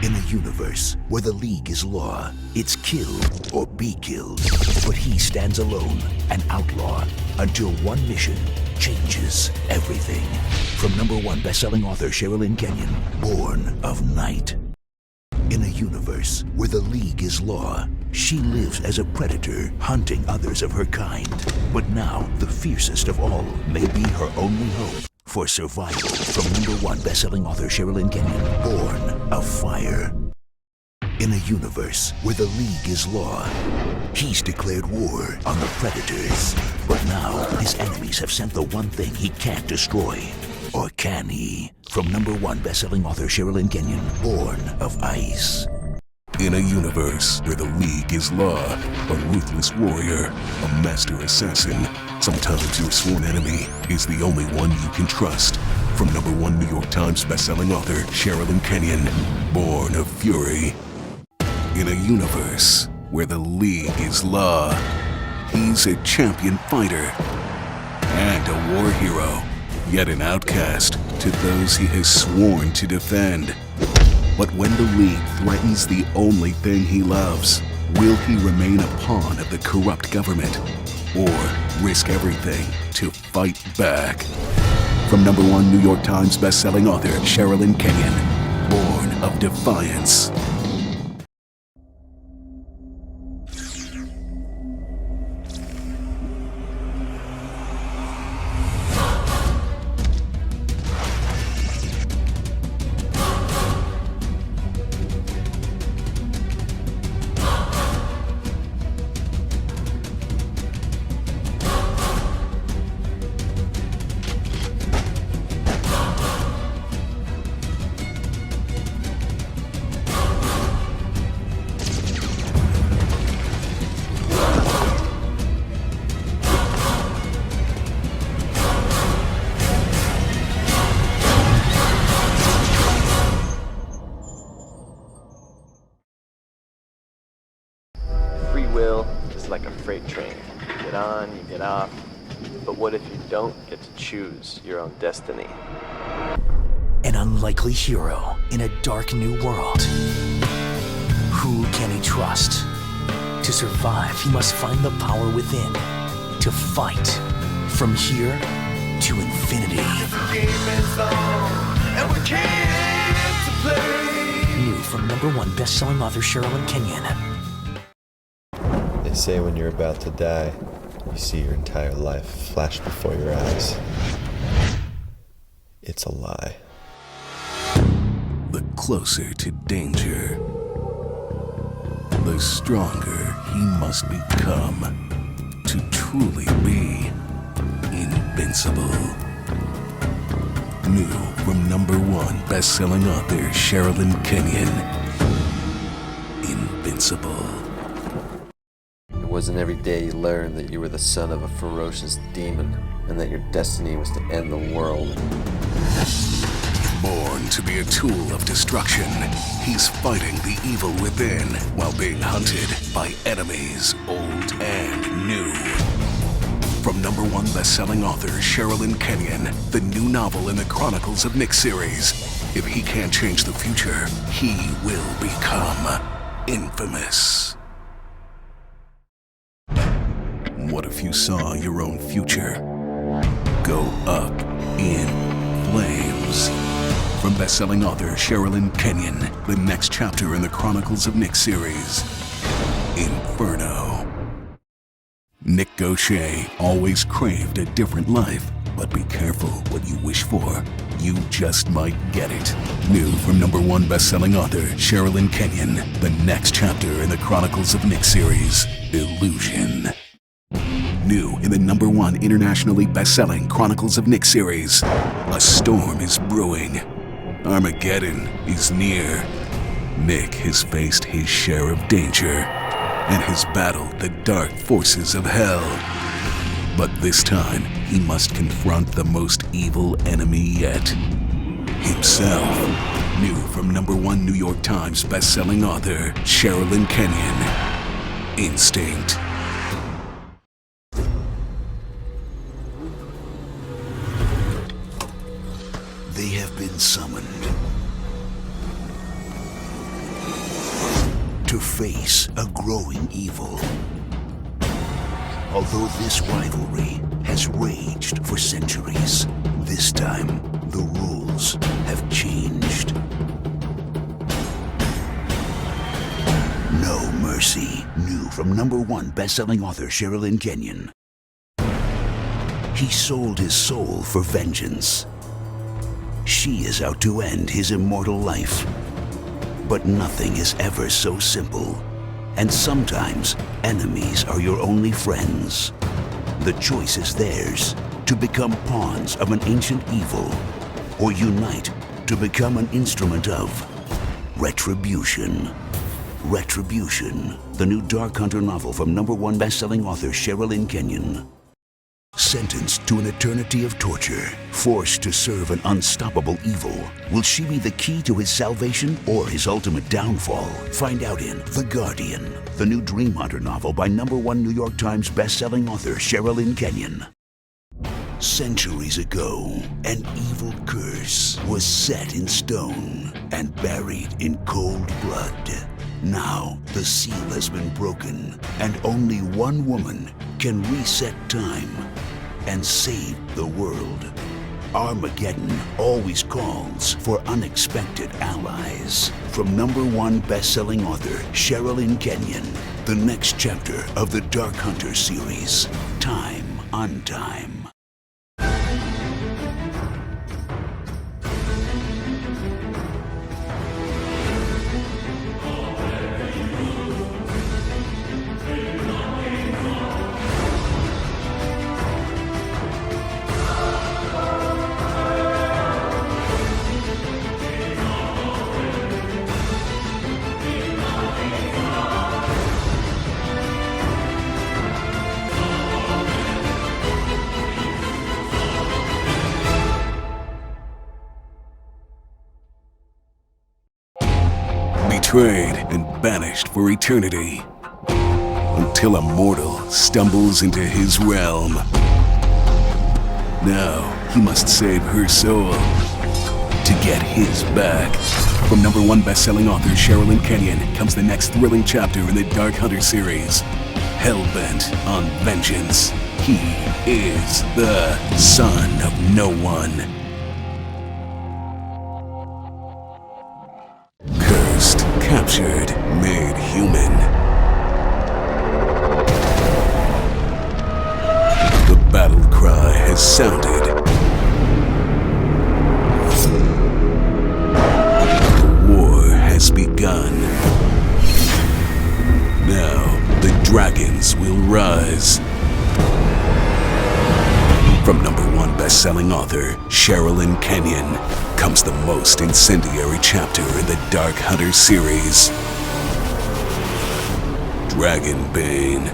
In a universe where the League is law, it's kill or be killed. But he stands alone, an outlaw, until one mission changes everything. From #1 best-selling author Sherilyn Kenyon, Born of Night. In a universe where the League is law, she lives as a predator, hunting others of her kind. But now, the fiercest of all may be her only hope for survival. From #1 best-selling author Sherilyn Kenyon, Born of Fire. In a universe where the League is law, he's declared war on the predators. But now, his enemies have sent the one thing he can't destroy. Or can he? From #1 best-selling author Sherilyn Kenyon, Born of Ice. In a universe where the League is law, a ruthless warrior, a master assassin, sometimes your sworn enemy is the only one you can trust. From #1 New York Times bestselling author Sherilyn Kenyon, Born of Fury. In a universe where the League is law, he's a champion fighter and a war hero, yet an outcast to those he has sworn to defend. But when the League threatens the only thing he loves, will he remain a pawn of the corrupt government or risk everything to fight back? From #1 New York Times bestselling author Sherilyn Kenyon, Born of Defiance. Free will is like a freight train. You get on, you get off. But what if you don't get to choose your own destiny? An unlikely hero in a dark new world. Who can he trust? To survive, he must find the power within. To fight from here to infinity. New from #1 best-selling author Sherilyn Kenyon. They say when you're about to die, you see your entire life flash before your eyes. It's a lie. The closer to danger, the stronger he must become to truly be invincible. New from #1 best-selling author Sherilyn Kenyon, Invincible. It wasn't every day you learned that you were the son of a ferocious demon and that your destiny was to end the world. Born to be a tool of destruction, he's fighting the evil within while being hunted by enemies old and new. From #1 best-selling author Sherilyn Kenyon, the new novel in the Chronicles of Nick series. If he can't change the future, he will become infamous. What if you saw your own future go up in flames? From best-selling author Sherilyn Kenyon, the next chapter in the Chronicles of Nick series, Inferno. Nick Gaucher always craved a different life, but be careful what you wish for. You just might get it. New from #1 best-selling author Sherilyn Kenyon, the next chapter in the Chronicles of Nick series, Illusion. New in the #1 internationally best-selling Chronicles of Nick series, a storm is brewing. Armageddon is near. Nick has faced his share of danger and has battled the dark forces of hell. But this time, he must confront the most evil enemy yet, himself. New from #1 New York Times best-selling author Sherilyn Kenyon, Instinct. They have been summoned. face a growing evil. Although this rivalry has raged for centuries, this time the rules have changed. No Mercy, new from #1 best-selling author Sherilyn Kenyon. He sold his soul for vengeance. She is out to end his immortal life. But nothing is ever so simple. And sometimes, enemies are your only friends. The choice is theirs, to become pawns of an ancient evil, or unite to become an instrument of retribution. Retribution, the new Dark Hunter novel from #1 best-selling author Sherilyn Kenyon. Sentenced to an eternity of torture, forced to serve an unstoppable evil, will she be the key to his salvation or his ultimate downfall? Find out in The Guardian, the new Dream Hunter novel by #1 New York Times best-selling author Sherilyn Kenyon. Centuries ago, an evil curse was set in stone and buried in cold blood. Now, the seal has been broken, and only one woman can reset time and save the world. Armageddon always calls for unexpected allies. From #1 best-selling author Sherilyn Kenyon, the next chapter of the Dark Hunter series, Time on Time. Betrayed and banished for eternity, until a mortal stumbles into his realm. Now he must save her soul to get his back. From #1 best-selling author Sherilyn Kenyon comes the next thrilling chapter in the Dark Hunter series. Hell-bent on vengeance, he is the son of no one. Cursed, captured, made human. The battle cry has sounded. The war has begun. Now the dragons will rise. From #1 best-selling author Sherilyn Kenyon comes the most incendiary chapter in the Dark Hunter series. Dragonbane.